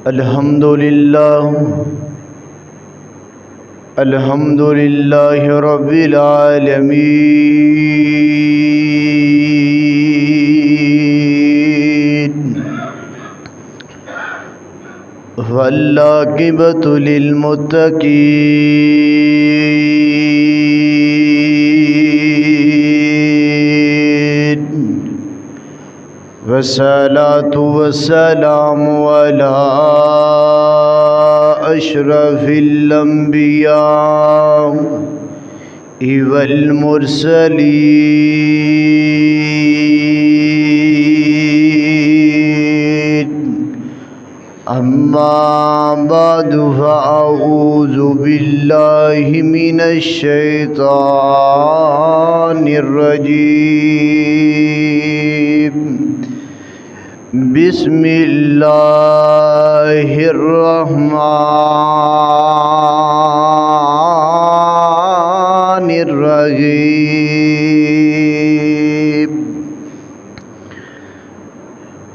الحمد للہ رب العالمین والعاقبۃ للمتقین والصلاة والسلام علی اشرف الانبیاء والمرسلین اما بعد فاعوذ باللہ من الشیطان الرجیم بسم اللہ الرحمن الرحیم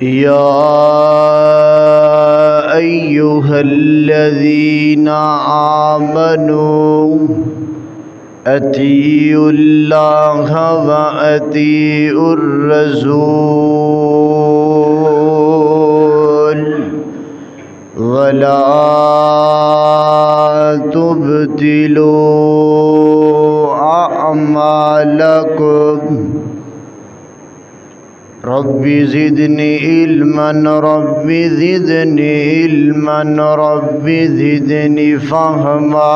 یا ایہا الذین آمنوا اطیعوا اللہ واطیعوا الرسول ولا تبطلوا اعمالکم رب زدنی علما رب زدنی علما رب زدنی فہما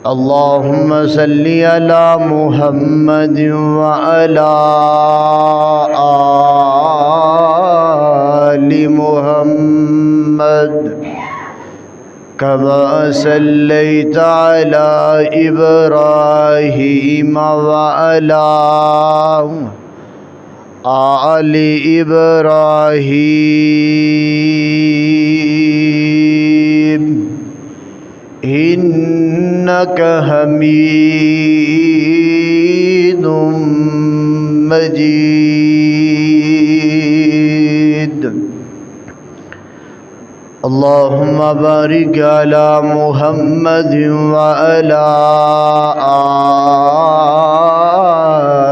اللہم صلی علی محمد وعلی آل محمد كما صليت على إبراهيم وعلى آل إبراهيم إنك حميد مجيد اللهم بارك على محمد وعلى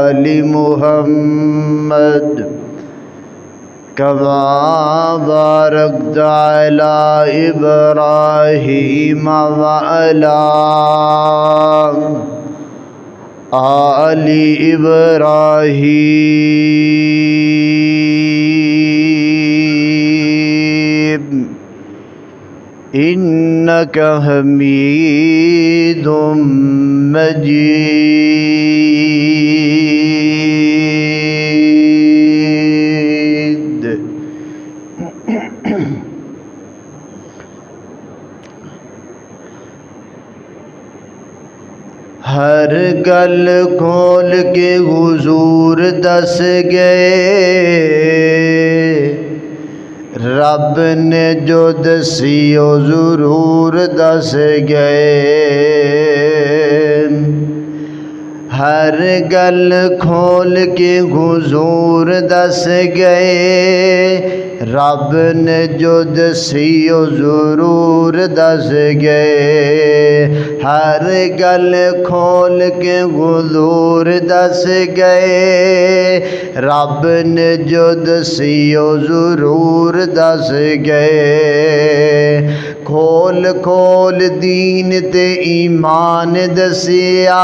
آل محمد كما باركت على إبراهيم وعلى آل إبراهيم إنك حميد مجيد ہر گل کھول کے حضور دس گئے رب نے جو دسیو ضرور دس گئے ہر گل کھول کے حضور دس گئے رب نے جو دسیو ضرور دس گئے ہر گل کھول کے حضور دس گئے رب نے جو دسیو ضرور دس گئے کھول کھول دین تے ایمان دسیا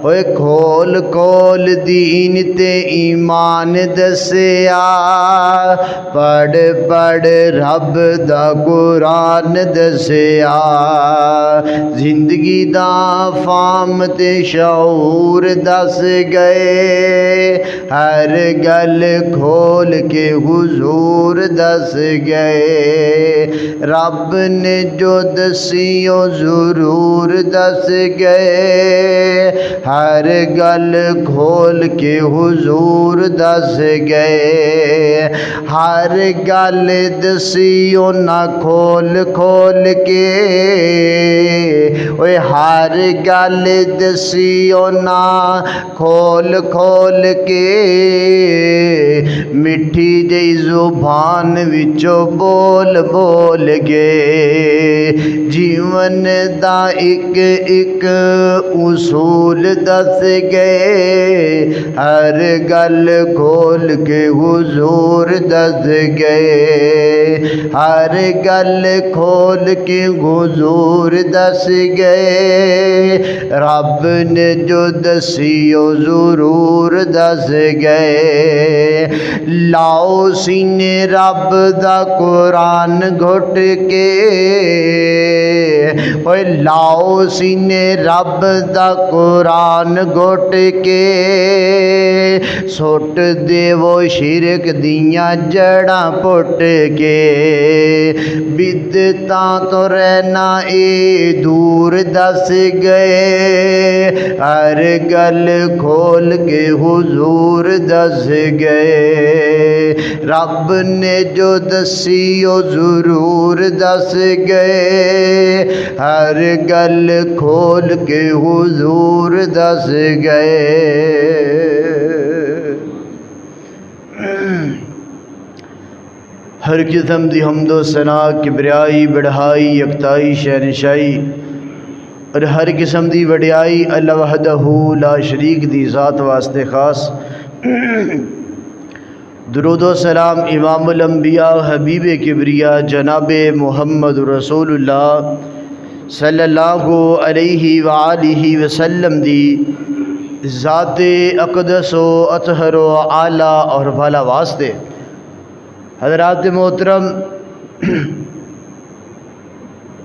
اوے کھول کھول دین تے ایمان دسیا پڑھ پڑھ رب دا قرآن دسیا زندگی دا فام تے شعور دس گئے ہر گل کھول کے حضور دس گئے رب نے جو دسیو ضرور دس گئے ہر گل کھول کے حضور دس گئے ہر گل دسیو نہ کھول کھول کے اوے ہر گل دسیو نہ کھول کھول کے ਜ਼ੁਬਾਨ ਵਿੱਚੋਂ ਬੋਲ ਬੋਲ ਕੇ ਜੀਵਨ ਦਾ ਇੱਕ ਇੱਕ ਉਸੂਲ ਦੱਸ ਗਏ। ਹਰ ਗੱਲ ਖੋਲ ਕੇ ਹੁਜ਼ੂਰ ਦੱਸ ਗਏ। ਹਰ ਗੱਲ ਖੋਲ ਕੇ ਹੁਜ਼ੂਰ ਦੱਸ ਗਏ। ਰੱਬ ਨੇ ਜੋ ਦਸੀ ਉਹ ਜ਼ਰੂਰ ਦੱਸ ਗਏ। ਲਾਓ ਸੀਨੇ ਰੱਬ ਦਾ ਕੁਰਾਨ ਘੁੱਟ ਕੇ, ਓਏ ਲਾਓ ਸੀਨੇ ਰੱਬ ਦਾ ਕੁਰਾਨ ਘੁੱਟ ਕੇ। ਸੁੱਟ ਦੇਵੋ ਸ਼ਿਰਕ ਦੀਆਂ ਜੜ੍ਹਾਂ ਪੁੱਟ ਕੇ। ਬਿਦਤਾਂ ਤੋਂ ਰਹਿਣਾ ਇਹ ਦੂਰ ਦੱਸ ਗਏ। ਹਰ ਗੱਲ ਖੋਲ ਕੇ ਹੁਜ਼ੂਰ ਦੱਸ ਗਏ। ਰੱਬ ਨੇ ਜੋ ਦਸੀ ਉਹ ਜ਼ਰੂਰ ਦੱਸ ਗਏ। ਹਰ ਗੱਲ ਖੋਲ ਕੇ ਹੁਜ਼ੂਰ ਦੱਸ ਗਏ। ہر قسم دی حمد و ثنا کبریائی بڑھائی یکتائی شہنشائی اور ہر قسم دی وڈیائی اللہ وحدہ لا شریک دی ذات واسطے خاص۔ درود و سلام امام الانبیاء حبیب کبریاء جناب محمد رسول اللہ صلی اللہ علیہ وآلہ وسلم دی ذات اقدس و اطہر و اعلیٰ اور بھلا واسطے۔ حضرات محترم،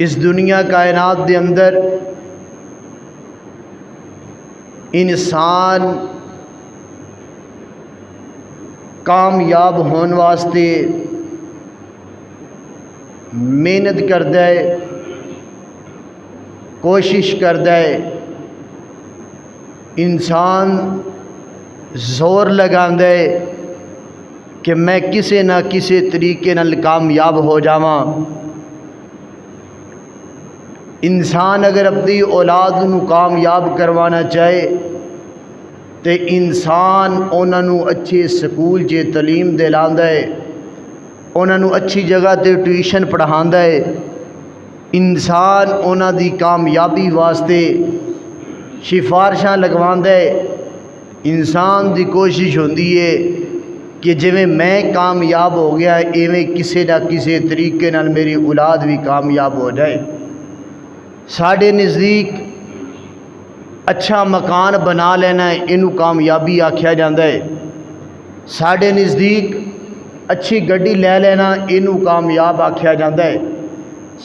اس دنیا کائنات دے اندر انسان کامیاب ہونے واسطے محنت کردا ہے، کوشش کردا ہے، انسان زور لگاندا ہے کہ میں کسی نہ کسی طریقے نال کامیاب ہو جاواں۔ انسان اگر اپنی اولاد نو کامیاب کروانا چاہے تو انسان انہاں نو اچھے سکول چ تعلیم دلاندا ہے، انہاں نو اچھی جگہ تے ٹیوشن پڑھاندا ہے۔ انسان انہاں دی کامیابی واسطے سفارشاں لگواندا ہے۔ انسان دی کوشش ہوندی ہے کہ جویں میں کامیاب ہو گیا ایویں کسی نہ کسی طریقے نال میری اولاد بھی کامیاب ہو جائے۔ ساڈے نزدیک اچھا مکان بنا لینا اینو کامیابی آکھیا جاندا ہے۔ ساڈے نزدیک اچھی گڈی لے لینا اینو کامیاب آکھیا جاندا ہے۔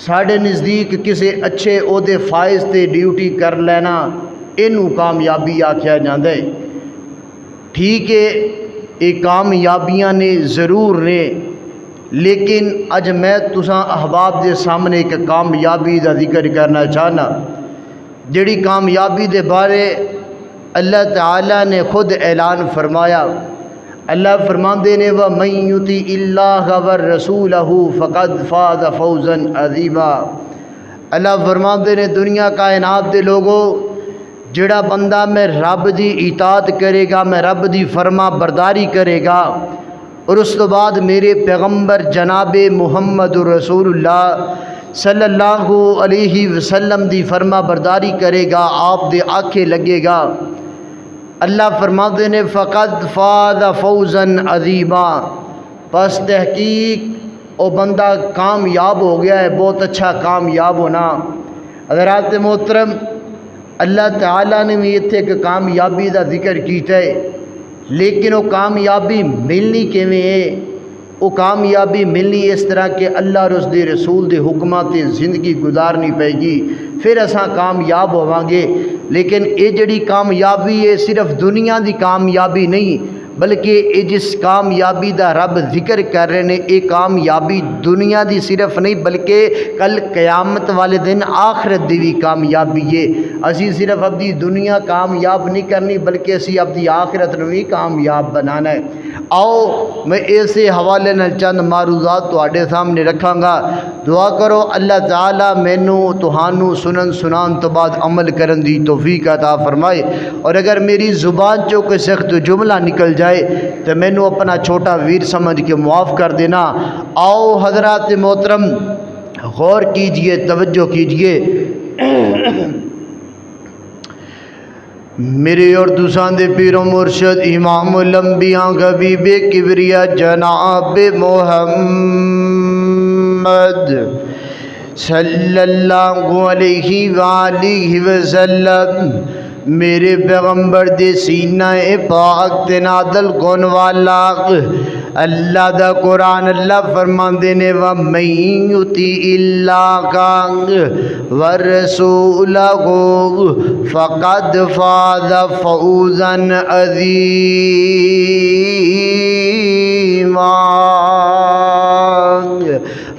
ساڈے نزدیک کسی اچھے عہدے فائز تے ڈیوٹی کر لینا اینو کامیابی آکھیا جاندا ہے۔ ٹھیک ہے، یہ کامیابیاں نے ضرور نے، لیکن اج میں تساں احباب دے سامنے ایک کامیابی دا ذکر کرنا چاہنا جڑی کامیابی دے بارے اللہ تعالیٰ نے خود اعلان فرمایا۔ اللہ فرماندے نے وَمَن يُطِعِ اللَّهَ وَرَسُولَهُ فَقَدْ فَازَ فَوْزًا عَظِيمًا۔ اللہ فرماندے نے دنیا کائنات دے لوگوں، جڑا بندہ میں رب دی اطاعت کرے گا، میں رب دی فرما برداری کرے گا، اور اس تو بعد میرے پیغمبر جناب محمد رسول اللہ صلی اللہ علیہ وسلم دی فرما برداری کرے گا، آپ دے آنکھیں لگے گا، اللہ فرماتے نے فقد فاز فوزا عظیما، پس تحقیق او بندہ کامیاب ہو گیا ہے، بہت اچھا کامیاب ہونا۔ حضرات محترم، اللہ تعالیٰ نے بھی اتنے ایک کامیابی دا ذکر کیتا ہے، لیکن وہ کامیابی ملنی کیویں ہے؟ وہ کامیابی ملنی اس طرح کہ اللہ اور اس دے رسول دے حکمات زندگی گزارنی پائے گی، پھر اساں کامیاب ہوواں گے۔ لیکن یہ جڑی کامیابی ہے صرف دنیا دی کامیابی نہیں، بلکہ یہ جس کامیابی دا رب ذکر کر رہے ہیں، یہ کامیابی دنیا دی صرف نہیں بلکہ کل قیامت والے دن آخرت دی بھی کامیابی ہے۔ اسی صرف اپنی دنیا کامیاب نہیں کرنی بلکہ اسی اپنی آخرت نو بھی کامیاب بنانا ہے۔ آؤ میں ایسے حوالے نال چند معروضات تواڈے سامنے رکھاں گا، دعا کرو اللہ تعالیٰ مینوں تہانوں سنن سنان تو بعد عمل کرن دی توفیق عطا فرمائے، اور اگر میری زبان چوں کوئی سخت جملہ نکل جائے جائے تو مینو اپنا چھوٹا ویر سمجھ کے معاف کر دینا۔ آؤ حضرات محترم غور کیجئے، توجہ کیجئے، میرے اور تسان دے پیر و مرشد امام الانبیاء حبیب کبریا جناب محمد صلی اللہ علیہ وآلہ وسلم میرے پیغمبر دے سینہ پاک تے نازل کون والا اللہ دا قرآن اللہ فرماندے نے وَمَن يُطِعِ اللَّهَ وَرَسُولَهُ فَقَدْ فَازَ فَوْزًا عَظِیمًا۔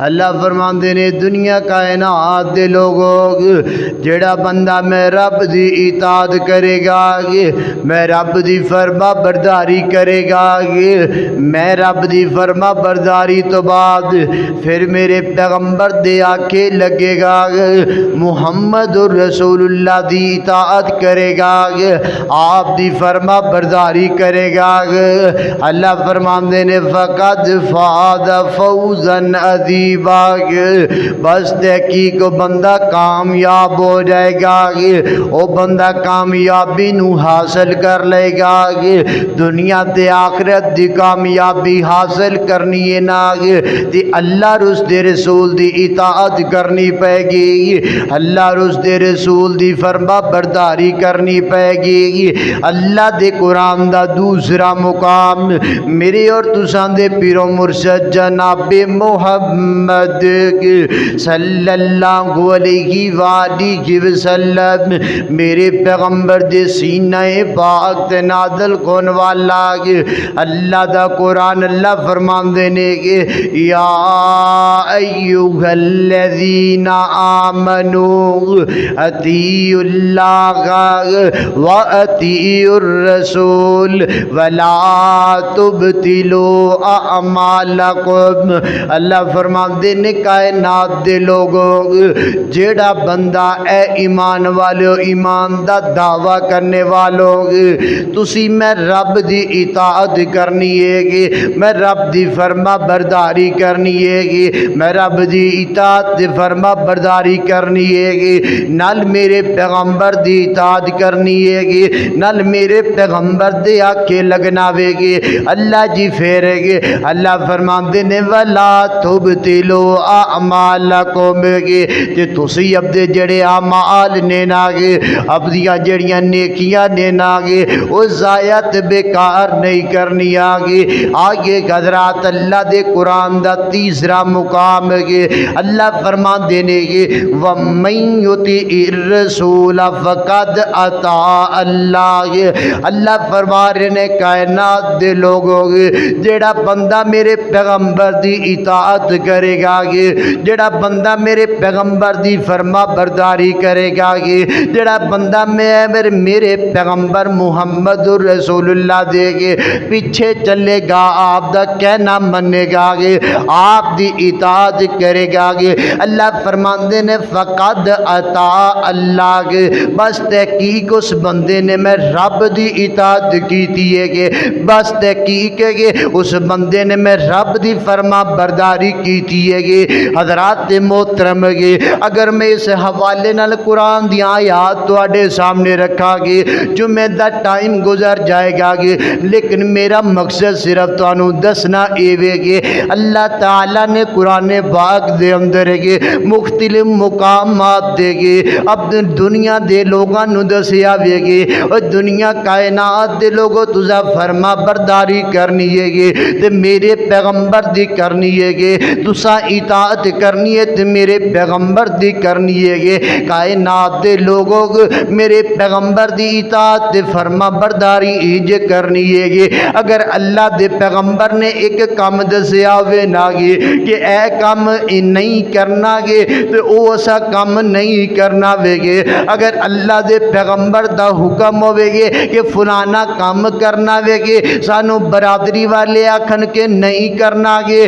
اللہ فرماندے نے دنیا کائنات دے لوگوں جڑا بندہ میں رب دی اطاعت کرے گا، میں رب دی فرما برداری کرے گا، میں رب دی فرما برداری تو بعد پھر میرے پیغمبر دے آکے لگے گا، محمد رسول اللہ دی اطاعت کرے گا، آپ دی فرما برداری کرے گا، اللہ فرماندے نے فقد فاز فوزا عظیما، بس تحقیق بندہ کامیاب ہو جائے گا، وہ بندہ کامیابی نو حاصل کر لے گا، دنیا تے آخرت دی کامیابی حاصل کرنی ہے نا تے اللہ رس دے رسول دی اطاعت کرنی پے گی، اللہ رس دے رسول دی فرما برداری کرنی پے گی۔ اللہ دے قرآن دا دوسرا مقام میرے اور تساں دے پیر و مرشد جناب محمد صلی اللہ علیہ وآلہ وسلم میرے پیغمبر دے سینہ پاک تے نازل کون والا اللہ دا قرآن اللہ فرماندے نے کہ یا ایھا الذین آمنوا اطیعوا اللہ و اطیعوا الرسول ولا تبطلوا اعمالکم۔ اللہ فرماندے نے کائنات دے لوگوں جیڑا بندہ اے ایمان والو ایمان دا دعویٰ کرنے والوں تسی میں رب دی اطاعت کرنی ہے گی، میں رب دی فرما برداری کرنی ہے گی، میں رب دی اطاعت دی فرما برداری کرنی ہے گی، نال میرے پیغمبر دی اطاعت کرنی ہے گی، نال میرے پیغمبر دے آکے لگنا وے گی۔ اللہ جی پھیرے گی، اللہ فرماندے نے وَلَا تُبْطِلُوا اعمالکم کہ تسی اپنے جڑے اعمال نے ناگے اپنیاں جڑیاں نیکیاں نے ناگے وہ ضائع بیکار نہیں کرنی آگے۔ آگے حضرات اللہ دے قرآن دا تیسرا مقام ہے، اللہ فرمان دینے گے وَمَن يُطِعِ الرَّسُولَ فَقَدْ اطاع اللہ۔ اللہ فرما رہے نے کائنات دے لوگوں جڑا بندہ میرے پیغمبر دی اطاعت کرے گا، جڑا بندہ میرے پیغمبر دی فرما برداری کرے گا، جڑا بندہ میرے پیغمبر محمد رسول اللہ دے گے پیچھے چلے گا، آپ دا کہنا منے گا، آپ دی اطاعت کرے گا، اللہ فرماندے نے فقد اطاع اللہ، بس تحقیق اس بندے نے میں رب دی اطاعت کیتی ہے، بس تحقیق ہے اس بندے نے میں رب دی فرما برداری کیتی ہے۔ حضرات محترم اگر میں اس حوالے نال قرآن دی آیات تواڈے سامنے رکھا گے جمعے دا ٹائم گزر جائے گا، لیکن میرا مقصد صرف تانوں دسنا ایوے گے اللہ تعالیٰ نے قرآن پاک دے اندر مختلف مقامات دے گے اپنے دنیا دے لوگاں نو دسیا وے گے، اور دنیا کائنات دے لوگوں تجا فرما برداری کرنی ہے تے میرے پیغمبر دی کرنی ہے، تسا اطاعت کرنی ہے تے میرے پیغمبر دی کرنی ہے، کائنات دے لوگوں میرے پیغمبر دی اطاعت تے فرما برداری ایج کرنی ہے۔ اگر اللہ دے پیغمبر نے ایک کام دسیا ہوئے نا کہ اے کام نہیں کرنا گے تو او ایسا کام نہیں کرنا وے گے، اگر اللہ دے پیغمبر دا حکم ہوئے گے کہ فلانا کام کرنا وے گے، سانو برادری والے آکھن کے نہیں کرنا گے،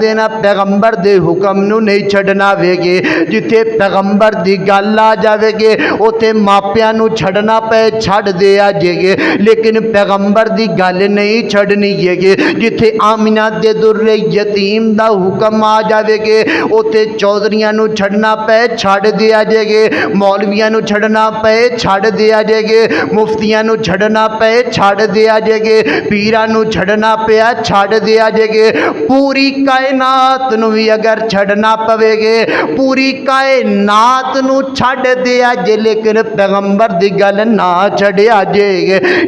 ਦੇਣਾ, ਪੈਗੰਬਰ ਦੇ ਹੁਕਮ ਨੂੰ ਨਹੀਂ ਛੱਡਣਾ ਵੇਗੇ। ਜਿੱਥੇ ਪੈਗੰਬਰ ਦੀ ਗੱਲ ਆ ਜਾਵੇਗੇ ਉੱਥੇ ਮਾਪਿਆਂ ਨੂੰ ਛੱਡਣਾ ਪਏ ਛੱਡ ਦੇ ਆ ਜੇਗੇ, ਲੇਕਿਨ ਪੈਗੰਬਰ ਦੀ ਗੱਲ ਨਹੀਂ ਛੱਡਣੀ ਹੈਗੇ। ਜਿੱਥੇ ਆਮਿਨਾ ਦੇ ਦੁਰਰੇ ਯਤੀਮ ਦਾ ਹੁਕਮ ਆ ਜਾਵੇਗੇ ਉੱਥੇ ਚੌਧਰੀਆਂ ਨੂੰ ਛੱਡਣਾ ਪਏ ਛੱਡ ਦੇ ਆ ਜੇਗੇ, ਮੌਲਵੀਆਂ ਨੂੰ ਛੱਡਣਾ ਪਏ ਛੱਡ ਦੇ ਆ ਜੇਗੇ, ਮੁਫਤੀਆਂ ਨੂੰ ਛੱਡਣਾ ਪਏ ਛੱਡ ਦੇ ਆ ਜੇਗੇ, ਪੀਰਾਂ ਨੂੰ ਛੱਡਣਾ ਪਿਆ ਛੱਡ ਦੇ ਆ ਜੇਗੇ। ਪੂਰੀ ਕਾਇਨਾਤ ਨੂੰ ਵੀ ਅਗਰ ਛੱਡਣਾ ਪਵੇਗੇ ਪੂਰੀ ਕਾਇਨਾਤ ਨੂੰ ਛੱਡ ਦੇ ਆ ਜੇ, ਲੇਕਿਨ ਪੈਗੰਬਰ ਦੀ ਗੱਲ ਨਾ ਛੱਡਿਆ ਜੇਗੇ।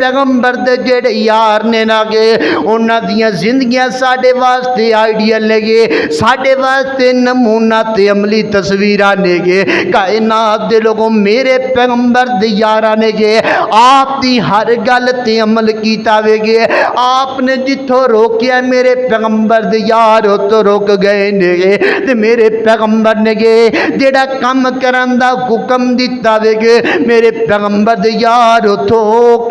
پیغمبر دے جڑے یار نے نا گے انہاں دیاں زندگیاں ساڈے واسطے آئیڈیل نے گے ساڈے واسطے نمونہ تے عملی تصویراں نے گے کائنات دے لوگوں میرے پیغمبر دے یاراں نے گے آپ دی ہر گل تے عمل کیتا وے گے آپ نے جتھوں روکیا میرے پیغمبر دے یار تو روک گئے نے گے تے میرے پیغمبر نے گے جڑا کم کرن دا حکم دتا وے گے میرے پیغمبر دے یار تو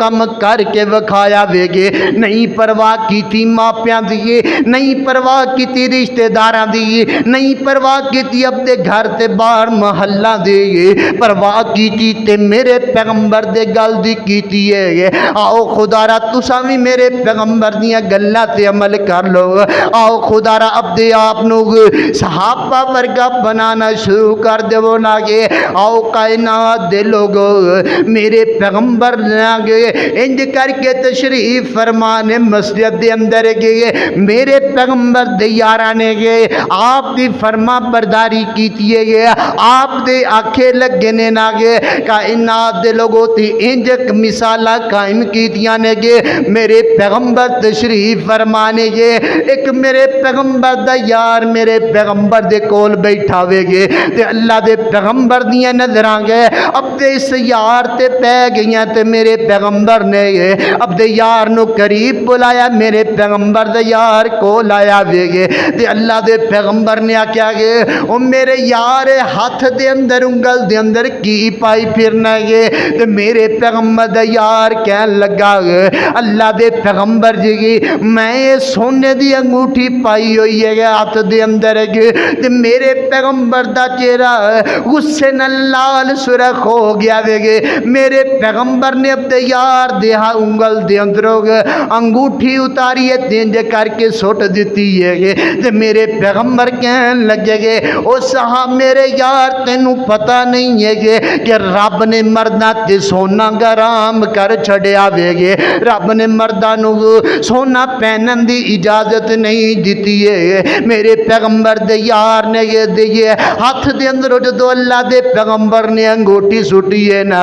کم کر کے وکھایا وے گے نہیں پرواہ کیتی ماپیاں دی نہیں پرواہ کیتی رشتہ داراں دی نہیں پرواہ کیتی اپنے گھر تے باہر محلہ دی پرواہ کیتی تے میرے پیغمبر دے گل دی کیتی ہے آؤ خدا را تساں وی میرے پیغمبر دیاں گلاں تے عمل کر لو آؤ خدا را اپنے آپ نو صحابہ ورگا بنانا شروع کر دیو نا گے آؤ کائنات دے لوگو میرے پیغمبر نا گے انج کر کے تشریف فرمانے مسجد دے اندر گئے میرے پیغمبر دے یاراں نے گے آپ دی فرما برداری کیتی ہے آپ دے آنکھیں لگے نے نا گے کائنات دے لوگوں تی انج مثالاں قائم کیتیاں نے گے میرے پیغمبر تشریف فرمانے گے ایک میرے پیغمبر دا یار میرے پیغمبر دے کول بیٹھا ہوئے گے تے اللہ دے پیغمبر دیاں نظراں گے اب دے اس یار تے پہ گئیاں تے میرے پیغمبر نے اب دے یار نو قریب بلایا میرے پیغمبر دے یار کو لایا ہوئے گے تے اللہ دے پیغمبر نے آکیا گے او میرے یار ہاتھ دے اندر انگل دے اندر کی پائی پھرنا گے تے میرے پیغمبر دے یار کہن لگا گے اللہ دے پیغمبر جی گی میں سونے دی انگوٹھی پائی ہوئی ہے ہاتھ دے اندر گے تے میرے پیغمبر دا چہرہ غصے نال لال سرخ ہو گیا گے میرے پیغمبر نے اپنے یار دے انگل دے اندر انگوٹھی اتاری ہے تینج کر کے سوٹ دیتی ہے تے میرے پیغمبر کہن لگے گے او صاحب میرے یار تینوں پتہ نہیں ہے کہ رب نے مرداں تے سونا گرام کر چھڑیا وے گے رب نے مرداں نو سونا پہنن دی اجازت نہیں دیتی ہے میرے پیغمبر دے یار نے یہ ہاتھ دے اندر جدو اللہ دے پیغمبر نے انگوٹھی سٹی ہے نا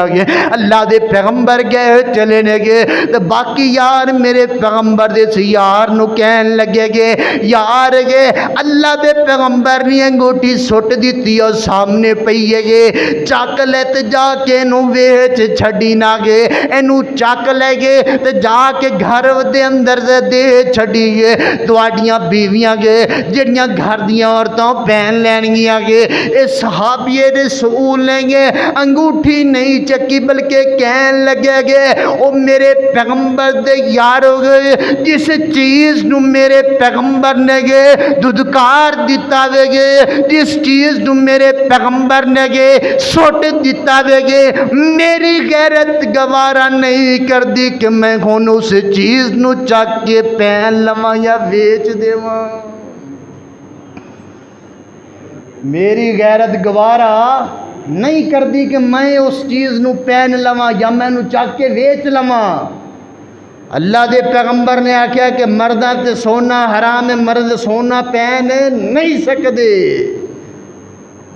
اللہ دے پیغمبر گئے چلے نے گے تو باقی یار میرے پیغمبر دے سی یار نو کہن لگے گے یار گے اللہ دے پیغمبر نے انگوٹھی سٹ دیتی اور سامنے پئی ہے گے چک لے تے جا کے نو ویچ چھڈی نہ گے اینو چک لے گے تے جا کے گھر دے اندر دے چھڈی گے تواڈیاں بیویاں گے جڑیاں گھر دیاں عورتاں پہن لینگیاں گے اے صحابی رسول لیں گے انگوٹھی نہیں چکی بلکہ کہن لگے گے او میرے پیغمبر دے یارو گے جس چیز نو میرے پیغمبر نے گے دھدکار دیتا وے گے جس چیز نو میرے پیغمبر نے گے سوٹ دیتا وے گے میری غیرت گوارا نہیں کر دی کہ میں ہوں اس چیز نو چک کے پہن لواں یا ویچ دیواں میری غیرت گوارا نہیں کر دی کہ میں اس چیز نو پہن لواں یا میں نو چک کے ویچ لواں اللہ دے پیغمبر نے آکھیا کہ مرداں تے سونا حرام ہے مرد سونا پہن نہیں سکدے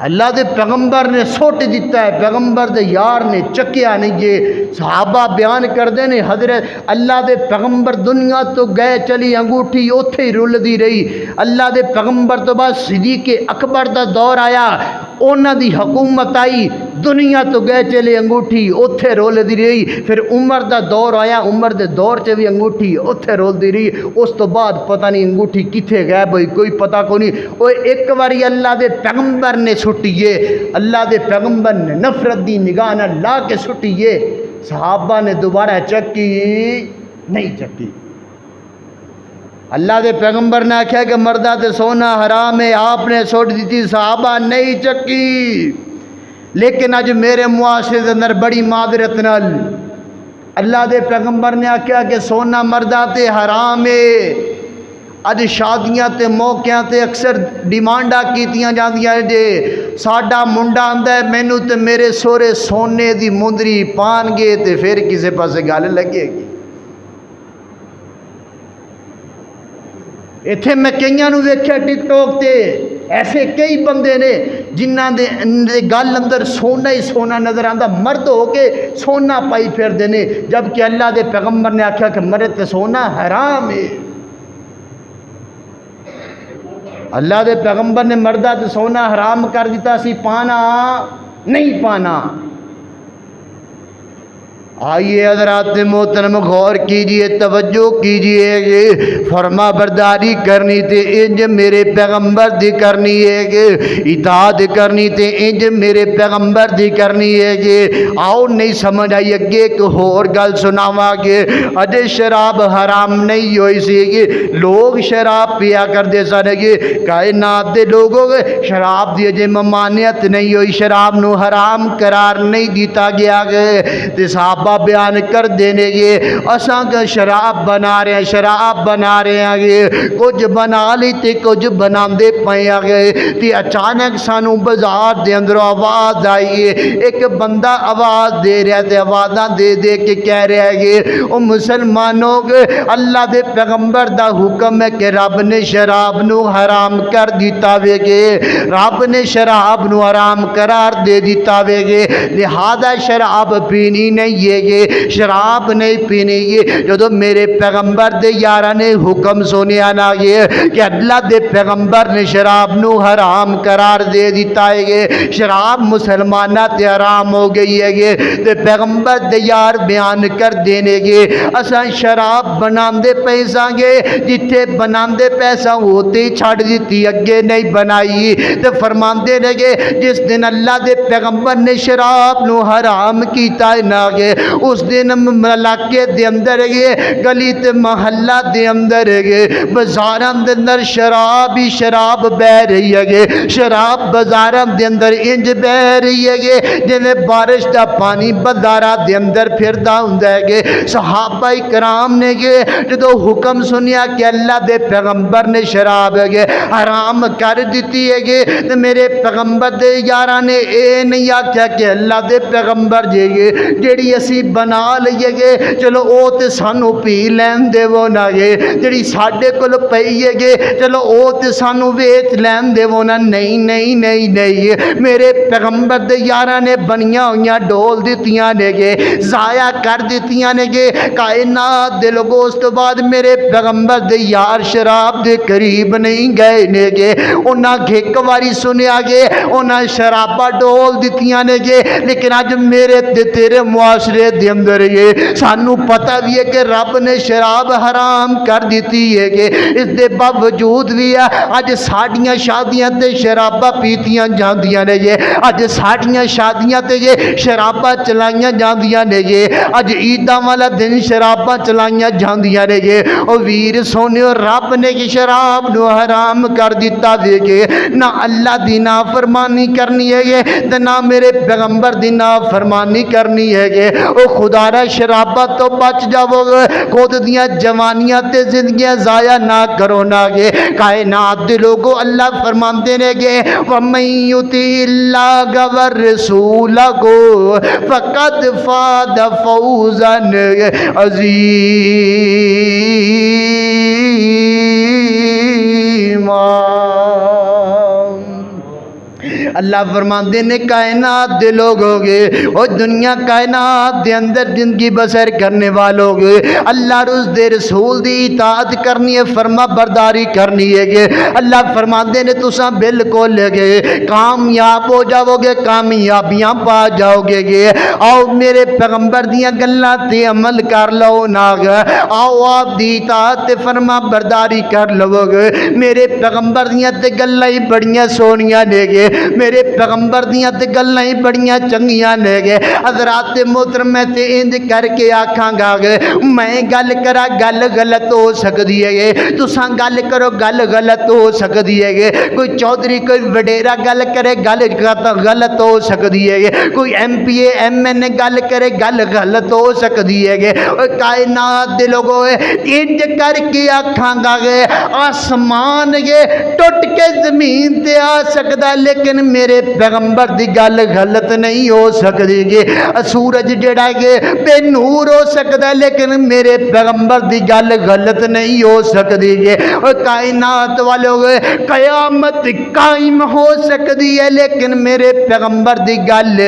اللہ دے پیغمبر نے سوٹ دیتا ہے پیغمبر دے یار نے چکیا نہیں یہ صحابہ بیان کر دے نے حضرت اللہ دے پیغمبر دنیا تو گئے چلی انگوٹھی اوتھے ہی رول دی رہی اللہ دے پیغمبر تو بعد صدیق اکبر دا دور آیا اونا دی حکومت آئی دنیا تو گئے چلے انگوٹھی اوتھے رول دی رہی پھر عمر دا دور آیا عمر دے دور چ بھی انگوٹھی اوتھے رول دی رہی اس تو بعد پتہ نہیں انگوٹھی کتھے گئے بھئی کوئی پتہ کو نہیں او ایک باری اللہ دے پیغمبر نے سٹیے اللہ دے پیغمبر نے نفرت دی نگاہ نہ لا کے سٹیے صحابہ نے دوبارہ چکی نہیں چکی اللہ دے پیغمبر نے آکھیا کہ مردہ تے سونا حرام ہے آپ نے سوٹ دیتی صحابہ نہیں چکی لیکن اج میرے معاشرے دے اندر بڑی معذرت نال اللہ دے پیغمبر نے آکھیا کہ سونا مردہ تے حرام ہے اج شادیاں تے موقعاں تے اکثر ڈیمانڈاں کیتیاں جاندیاں جے ساڈا منڈا آندا ہے مینوں تے میرے سورے سونے دی مندری پان گے تے پھر کسے پاسے گل لگے گی ایتھے میں کئیاں نو ویکھیا ٹک ٹاک تے ایسے کئی بندے نے جنہ دے گل اندر سونا ہی سونا نظر آتا، مرد ہو کے سونا پائی پھر نے، جبکہ اللہ دے پیغمبر نے آکھا کہ مرد تے سونا حرام ہے۔ اللہ دے پیغمبر نے مردہ تے سونا حرام کر دیتا، سی پانا نہیں پانا۔ آئیے حضرات محترم غور کیجئے، توجہ کیجئے، فرما برداری کرنی تے انج میرے پیغمبر دی کرنی ہے کہ اطاعت کرنی تے انج میرے پیغمبر دی کرنی ہے کہ آؤ نہیں سمجھ آئی اگے ایک اور گل سناواں کہ اجے شراب حرام نہیں ہوئی سی کہ لوگ شراب پیا کرتے سن کہ کائنات دے لوگوں شراب دی اجے ممانعت نہیں ہوئی، شراب نو حرام قرار نہیں دیتا گیا کہ تے صحابہ بیان کر دینے گے اساں کا شراب بنا رہے ہیں، شراب بنا رہے ہیں، کچھ بنا لی تے کچھ بنا دے پائے گئے تے اچانک سانو بازار دے اندر آواز آئی ہے، ایک بندہ آواز دے رہا تے آوازاں دے دے کے کہہ رہا ہے او مسلمانوں کے اللہ دے پیغمبر دا حکم ہے کہ رب نے شراب نو حرام کر دیتا وے گے، رب نے شراب نو حرام قرار دے دیتا وے گے، لہذا شراب پینی نہیں ہے، شراب نہیں پینی ہے۔ جو میرے پیغمبر دے یارہ نے حکم سنیا نا یہ کہ اللہ دے پیغمبر نے شراب نو حرام قرار دے دیتا ہے، شراب مسلمانہ تے حرام ہو گئی ہے، تے پیغمبر دے یار بیان کر دینے گے اساں شراب بناندے پیساں گے، جتھے بناندے پیسہ ہوتے چھاڑ دیتی اگے نہیں بنائی، تے فرماندے لگے جس دن اللہ دے پیغمبر نے شراب نو حرام کیتا ہے نا گے اس دن علاقے دے اندر گئے، گلی تے محلہ دے اندر گئے، بازاراں دے اندر شراب ہی شراب بہ رہی ہے، شراب بازاراں دے اندر انج بہ رہی ہے جنہیں بارش دا پانی بازاراں دے اندر پھردا ہوندا ہے۔ صحابہ کرام نے جدو حکم سنیا کہ اللہ دے پیغمبر نے شراب حرام کر دیتی ہے تے میرے پیغمبر دے یاراں نے اے نہیں آکھیا کہ اللہ دے پیغمبر جیڑی اسی بنا لئیے گے چلو او تے سانو پی لین دے وہ نہ گے، جڑی ساڈے کول پئیے گے چلو او تے سانو ویچ لین دے وہ نہ، نہیں نہیں نہیں نہیں، میرے پیغمبر دے یاراں نے بنیاں ہویاں ڈول دتیاں نے گے، ضائع کر دتیاں نے گے، کائنات دے لوگوں اس تو بعد میرے پیغمبر دے یار شراب دے قریب نہیں گئے نے گے، انہاں ایک واری سنیا گے انہاں شرابہ ڈول دتیاں نے گے، لیکن اج میرے تے تیرے معاشرے دے اندر یہ سانو پتہ بھی ہے کہ رب نے شراب حرام کر دیتی ہے کہ اس دے باوجود بھی اج ساڈیاں شادیاں تے شراباں پیتیاں جاندیاں نے یہ، اج ساڈیاں شادیاں تے یہ شراباں چلائیاں جاندیاں نے یہ، اج عیداں والا دن شراباں چلائیاں جاندیاں نے یہ، او ویر سونیو رب نے کہ شراب نو حرام کر دیتا دے کہ نہ اللہ دی نافرمانی کرنی ہے یہ تے نہ میرے پیغمبر دی نافرمانی کرنی ہے کہ او خدا را شرابہ تو بچ جاؤ گے، خود دیاں جوانیاں تے زندگیاں ضائع نہ کرو نہ گے، کائنات دے لوگوں اللہ فرماندے نے گے وَمَن يُطِعِ اللَّهَ وَالرَّسُولَ فَقَدْ فَازَ فَوْزًا عَظِیمًا۔ اللہ فرماندے نے کائنات دے لوگ ہوگے اور دنیا کائنات دے اندر زندگی بسر کرنے والوں گے، اللہ روز دے رسول دی اطاعت کرنی ہے، فرما برداری کرنی ہے گے، اللہ فرماندے نے تساں بالکل گے کامیاب ہو جاؤ گے، کامیابیاں پا جاؤ گے، آؤ میرے پیغمبر دیاں گلاں تے عمل کر لو نا گے، آؤ آپ دی اطاعت تے فرما برداری کر لو گے، میرے پیغمبر دیاں تے گلاں ہی بڑیاں سونیاں نے گے، میرے پیغمبر دیاں تے گلاں ہی بڑیاں چنگیاں نے گے، حضرات محترم میں تے اند کر کے آکھاں گا گے میں گل کرا گل غلط ہو سکدی ہے، تساں گل کرو گل غلط ہو سکدی ہے، کوئی چودھری کوئی وڈیرا گل کرے گل غلط ہو سکدی ہے، کوئی M P A M N A گل کرے گل غلط ہو سکدی ہے، کائنات دے لوگوں انج کر کے آکھاں گا گے آسمان گے ٹوٹ کے زمین تے آ سکدا لیکن لیکن میرے پیغمبر دی گل غلط نہیں ہو سکتی گی. سورج جڑا ہے بے نور ہو سکتا ہے لیکن میرے پیغمبر دی گل غلط نہیں ہو سکتی گی. کائنات والوں قیامت قائم ہو سکتی ہے لیکن میرے پیغمبر دی گل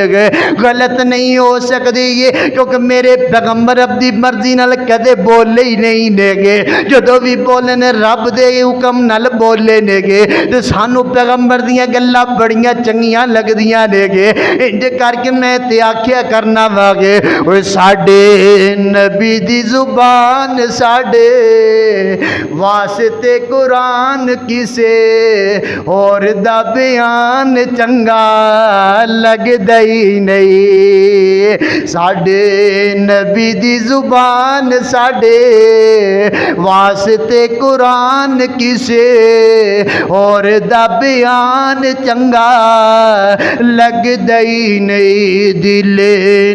غلط نہیں ہو سکتی گی, کیونکہ میرے پیغمبر اپنی مرضی نال کدے بولے ہی نہیں نے گے. جدوں بھی بولے نے رب دے حکم نال بولے نے گے تے سانو پیغمبر دیاں گلاں بڑیاں چنگیاں لگدیاں نے گے. انج کر کے میں تے آکھیا کرنا واگے اوے ساڈے نبی دی زبان ساڈے واسطے قرآن کسے اور دا بیان چنگا لگدا ہی نہیں. ساڈے نبی دی زبان ساڈے واسطے قرآن کسے اور دا بیان چنگا لگدا ہی نہیں. دل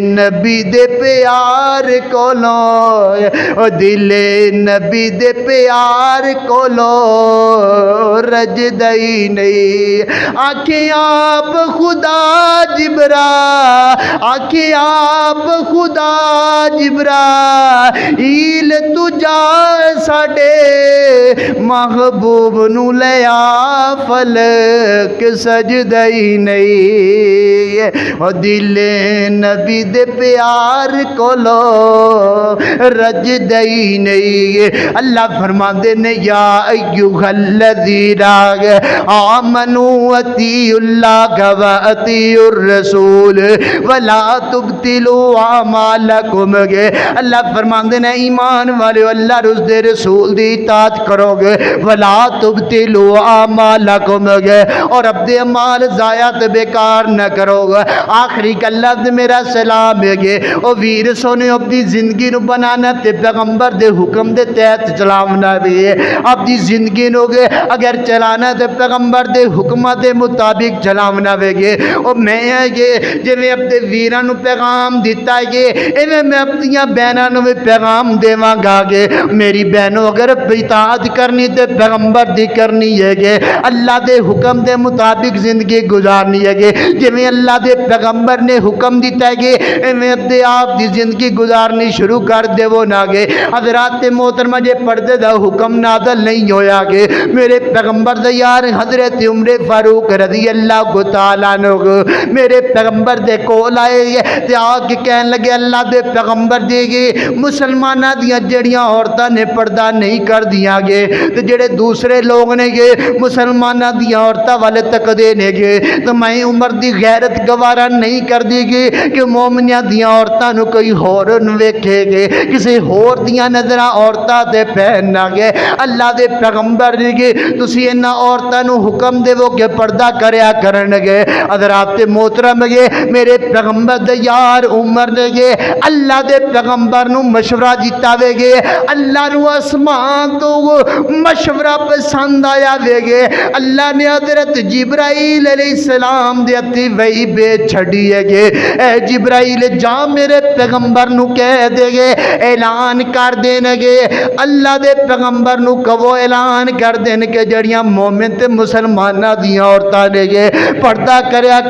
نبی دے پیار کولوں دل نبی دے پیار کولوں رجدا ہی نہیں. آنکھیں آپ خدا جبرا آنکھیں آپ خدا جبرائیل تجا ساڈے محبوب نو لیا فلک سجدہ ہی نہیں. او دل نبی دے پیار کولو رجدہ ہی نہیں. اللہ فرماندے نے یا ایھا الذین آمنوا اطیعوا اللہ و اطیعوا الرسول ولا تبطلوا اعمالکم. اللہ فرماندے نے ایمان والے اللہ رس دے رسول دی اطاعت کرو گے ولا تبطلوا اعمالکم اور اپنے اعمال ضائع تے بیکار نہ کرو گے. آخری کلہ میرا سلام ہے او ویر سونے اپنی زندگی نو بنانا تے پیغمبر دے حکم دے تحت چلاونا بھی ہے. اپنی زندگی نو گے اگر چلانا تے پیغمبر دے حکمات دے مطابق چلاونا بھی او میں جی میں اپنے ویراں نو پیغام دیتا ہے ایویں میں اپنی بہناں نو بھی پیغام دیواں گا گے. میری بہنوں اگر اطاعت کرنی تے پیغمبر دی کرنی ہے گے اللہ دے حکم دے مطابق زندگی گزارنی ہے گے. جویں اللہ دے پیغمبر نے حکم دیتا ہے گے ایویں اپنے آپ دی زندگی گزارنی شروع کر دے وہ نہ گے. حضرات محترمہ جے پردے دا حکم نازل نہیں ہویا گے میرے پیغمبر دے یار حضرت عمر فاروق رضی اللہ تعالیٰ عنہ میرے پیغمبر دے کول آئے تے آ کے کہن لگے اللہ دے پیغمبر دے گے مسلمانہ دیاں جڑیاں عورتاں نے پردہ نہیں کر دیاں گے تے جڑے دوسرے لوگ نے گے مسلمانہ دیاں عورتاں والے تک دے نے گے تو میں عمر دی غیرت گوارا نہیں کر دی گی کہ مومنیاں دیاں عورتاں نو کوئی ہور ویکھے گے کسی ہور دیاں نظراں عورتاں تے پہننا گے. اللہ دے پیغمبر دے گے تسی انہاں عورتاں نو حکم دے وہ کہ پردہ کریا کرن گے. حضرات محترم گے میرے پیغمبر دے یار عمر دے گے اللہ دے پیغمبر نو مشورہ دیتا وے گے. اللہ نو آسمان تو مشورہ پسند آیا وے گے. اللہ نے حضرت جبرائیل علیہ السلام دے اتی وہی بے چھڑی ہے گے اے جبرائیل جا میرے پیغمبر نو کہہ دے گے اعلان کر دینے گے. اللہ دے پیغمبر نو کہو اعلان کر دینے کے جڑیاں مومن تے مسلمانہ دیاں عورتاں نے گے پردہ کریا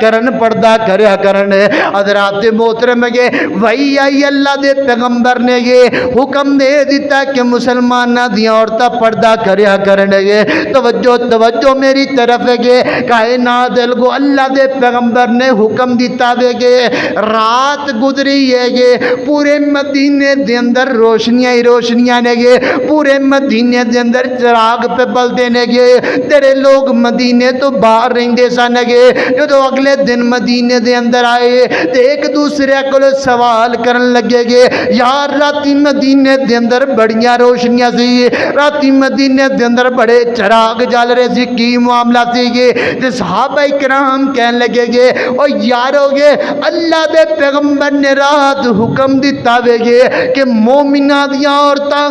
کرن. حضرات محترم گے وہی آئی اللہ دے پیغمبر نے گے حکم دے دیتا کہ مسلمانہ دیاں عورتاں پردہ کریا کرن گے. توجہ میری طرف گے کائنات دل کو اللہ دے پیغمبر نے حکم دیتا دے گے. رات گزری ہے گے پورے مدینے دے اندر روشنیاں ہی روشنیاں نے گے پورے مدینے دے اندر چراغ پہ بلدے نے گے. تیرے لوگ مدینے تو باہر رہندے سن گے جدو اگلے دن مدینے دے اندر آئے تے ایک دوسرے کو سوال کرن لگے گے یار راتی مدینے دے اندر بڑیاں روشنیاں سی راتی مدینے دے اندر بڑے چراغ جل رہے سی کی معاملہ سی گے. تے صحابہ کرام کہن لگے گے او یارو گے اللہ دے پیغمبر نے رات حکم دیتا وے گے کہ مومنہ دیاں عورتاں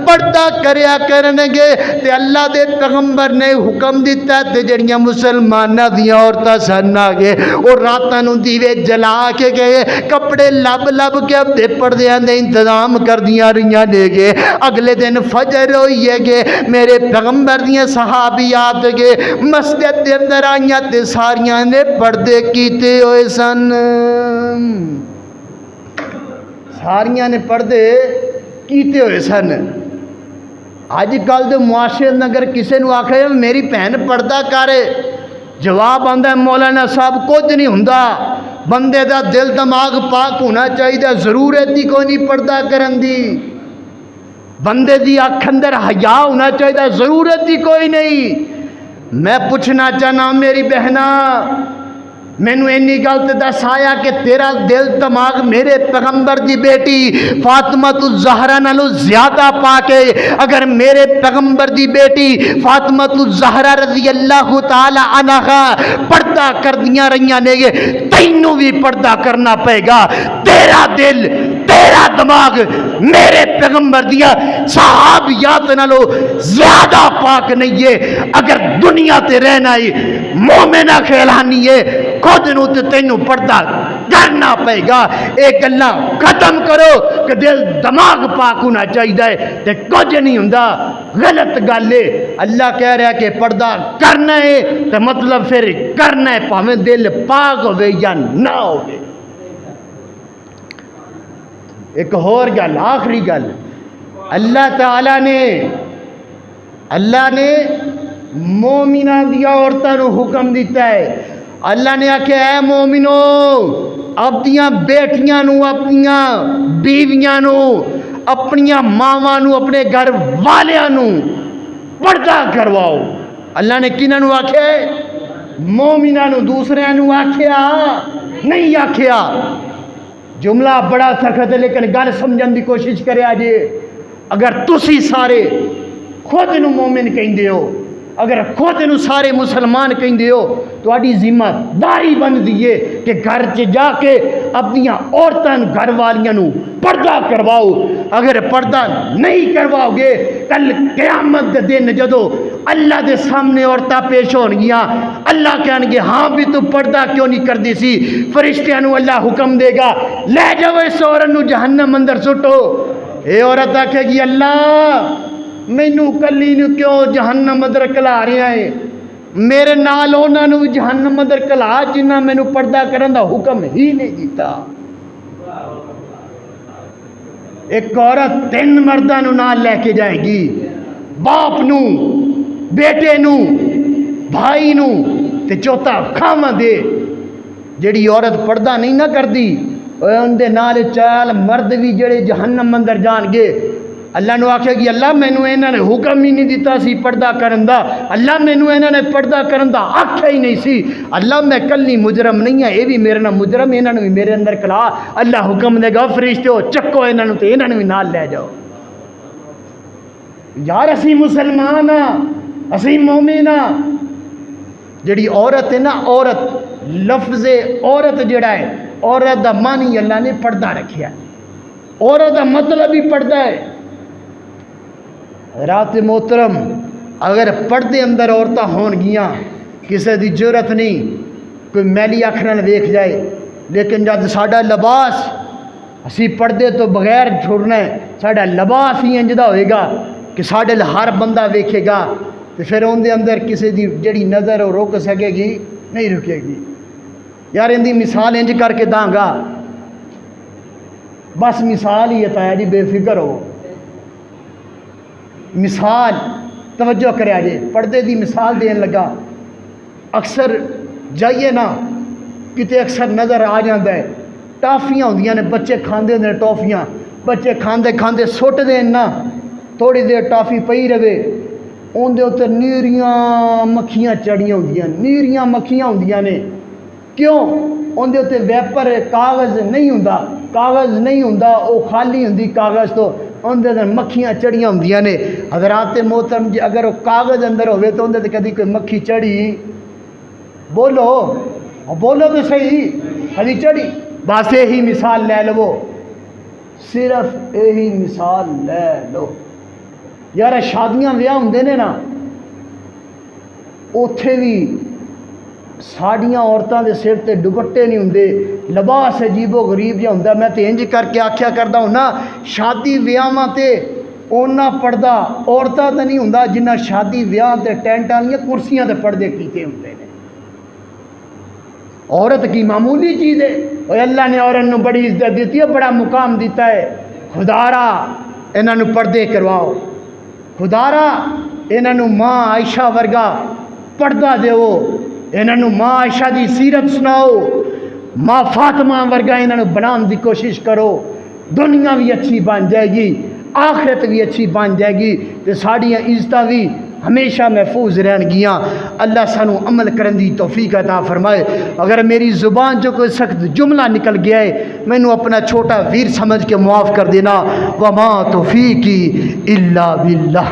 پردہ کریا کرن گے تے اللہ دے پیغمبر نے حکم دیتا تے جڑیاں مسلمانہ دیاں عورتاں سن آگے اور راتاں نو دیوے جلا کے گئے کپڑے لب کے اپنے پردیاں دے انتظام کر دیاں رہیاں دے گے. اگلے دن فجر ہوئی ہے گے میرے پیغمبر دیاں صحابیات گے مسجد دے اندر آئیاں تے ساریاں نے پردے کیتے ہوئے سن، ساریاں نے پردے کیتے ہوئے سن۔ اج کل دے معاشرے اگر کسی نو آکھے میری بہن پردہ کر، جواب آندا ہے مولانا صاحب کچھ نہیں ہوندا، بندے دا دل دماغ پاک ہونا چاہیے، ضرورت ہی کوئی نہیں پردہ کرن دی، بندے دی اکھ اندر حیا ہونا چاہیے، ضرورت ہی کوئی نہیں۔ میں پوچھنا چاہنا میری بہنا، مینو اینی گل تے دس آیا کہ تیرا دل دماغ میرے پیغمبر دی بیٹی فاطمہ الزہرا نالو زیادہ پاک ہے۔ اگر میرے پیغمبر دی بیٹی فاطمہ الزہرا رضی اللہ تعالی عنہا پردہ کر دیاں رہیاں نے، تینوں بھی پردہ کرنا پے گا۔ تیرا دل تیرا دماغ میرے پیغمبر دیا صحابیات نالو زیادہ پاک نہیں ہے۔ اگر دنیا تے رہنا ہے مومنہ کھیلانی ہے، خود نو تے تینوں پردہ کرنا پے گا۔ ایک گلاں ختم کرو کہ دل دماغ پاک ہونا چاہیے تے کچھ نہیں ہوندا، غلط گل ہے۔ اللہ کہہ رہا ہے کہ پردہ کرنا ہے تے مطلب پھر کرنا ہے، پاویں دل پاک ہوئے یا نہ ہوئے۔ ایک اور گل، آخری گل، اللہ نے مومنہ دیا عورتوں کو حکم دیتا ہے۔ اللہ نے آکھے اے مومنو، اپنیاں بیٹیاں نو، اپنیاں بیویاں نو، اپنیاں ماواں نو، اپنے گھر والیاں نو پردہ کرواؤ۔ اللہ نے کنہاں نو آکھے؟ مومنہ نو، دوسرے نو آکھیا نہیں آکھیا۔ جملہ بڑا سخت ہے لیکن گل سمجھن دی کوشش کرے آجے۔ اگر تسی سارے خود نو مومن کہندے ہو، اگر خود نو سارے مسلمان کہندے ہو، تو آڈی ذمہ داری بن دیئے کہ گھر جا کے اپنیاں عورتاں گھر والیاں نو پردہ کرواؤ۔ اگر پردہ نہیں کرواؤ گے، کل قیامت دے دن جدو اللہ دے سامنے عورتاں پیش ہون گیاں، اللہ کہن گے ہاں بھی تو پردہ کیوں نہیں کر دی سی؟ فرشتیاں نو اللہ حکم دے گا لے جاؤ اس عورت نو جہنم اندر سٹو۔ اے عورت آکھے گی اللہ مینوں کلی نو کیوں جہنم اندر کلا رہا ہے، میرے نال انہاں نو جہنم اندر کلا جنہاں مینوں پردہ کرن دا حکم ہی نہیں دیتا۔ ایک عورت 3 مرداں نو نال لے کے جائے گی، باپ نو، بیٹے نو، بھائی نو تے چوتھا کھاواں دے۔ جڑی عورت پردہ نہیں نہ کردی ان دے نال چال مرد بھی جڑے جہنم اندر جان گے۔ اللہ نو آکھے گی اللہ مینوں انہاں نے حکم ہی نہیں دیتا سی پردہ کرن دا، اللہ مینوں انہاں نے پردہ کرن دا آکھیا ہی نہیں سی، اللہ میں کلی مجرم نہیں ہے، اے بھی میرے نال مجرم، انہاں نے بھی میرے اندر کلا۔ اللہ حکم دے گا فرشتو چکو انہاں نو تے انہاں نے بھی نال لے جاؤ۔ یار اسی مسلمان ہاں، اسی مومن ہاں۔ جڑی عورت ہے نا، عورت لفظ عورت جڑا ہے، عورت دا معنی اللہ نے پردہ رکھیا، عورت دا مطلب ہی پردہ ہے۔ رات محترم اگر پردے اندر عورتاں ہون گیاں کسی دی جرت نہیں کوئی میلی اکھ نال ویکھ جائے، لیکن جب ساڈا لباس اسی پردے تو بغیر چھوڑنا ہے، ساڈا لباس ہی انجدا ہوئے گا کہ ساڈے ہر بندہ ویکھے گا، تو پھر ان دے اندر کسی دی جڑی نظر وہ روک سکے گی نہیں رکے گی۔ یار ان دی مثال انج کر کے داں گا، بس مثال ہی ہے جی، بے فکر ہو۔ مثال توجہ کرے آجے، پردے دی مثال دین لگا۔ اکثر جائیے نا کتے اکثر نظر آ جاندہ ہے ٹافیاں ہوندیاں نے، بچے کھاندے ہوندے ٹافیاں، بچے کھاندے کھاندے سٹ دین نا، تھوڑی دیر ٹافی پئی رہے، ان دے اوتے نیریاں مکھیاں چڑھیاں ہوندیاں، نیریاں مکھیاں ہوندیاں نے۔ کیوں؟ ان دے اوتے ویپر کاغذ نہیں ہوندا، کاغذ نہیں ہوندا، او خالی ہوندی کاغذ تو ان دے اندر مکھیاں چڑھیاں ہوندیاں نے۔ حضرات محترم جی اگر وہ کاغذ اندر ہوئے تو ان دے کدی کوئی مکھی چڑھی؟ بولو بولو تو صحیح، کدی چڑھی؟ بس یہی مثال لے لو، صرف یہی مثال لے لو۔ یار شادیاں ویاہ ہوندے نے نا، اوتھے بھی ساڑیاں عورتاں دے سر تے دوپٹے نہیں ہوندے، لباس عجیب و غریب جہا ہوندا۔ میں تے انج کر کے آکھیا کردا ہوں نا، شادی ویاہاں تے اونا پردہ عورتاں تے نہیں ہوندا جنہ شادی ویاہ تے ٹینٹ والیاں کرسیاں تے پردے کیتے ہوندے نے۔ عورت کی معمولی چیز ہے، اور اللہ نے عورت نو بڑی عزت دیتی ہے، بڑا مقام دیتا ہے۔ خدارا انہاں نو پردے کرواؤ، خدارا انہاں نو ماں عائشہ ورگا پردہ دیو، انہاں نو ماں عائشہ دی سیرت سناؤ، ماں فاطمہ ورگا انہاں نو بنان دی کوشش کرو، دنیا بھی اچھی بن جائے گی، آخرت بھی اچھی بن جائے گی، تے ساڑیاں عزتاں بھی ہمیشہ محفوظ رہن گیاں۔ اللہ سانو عمل کرن دی توفیق عطا فرمائے۔ اگر میری زبان جو کوئی سخت جملہ نکل گیا ہے، مینوں اپنا چھوٹا ویر سمجھ کے معاف کر دینا۔ وما توفیقی الا باللہ۔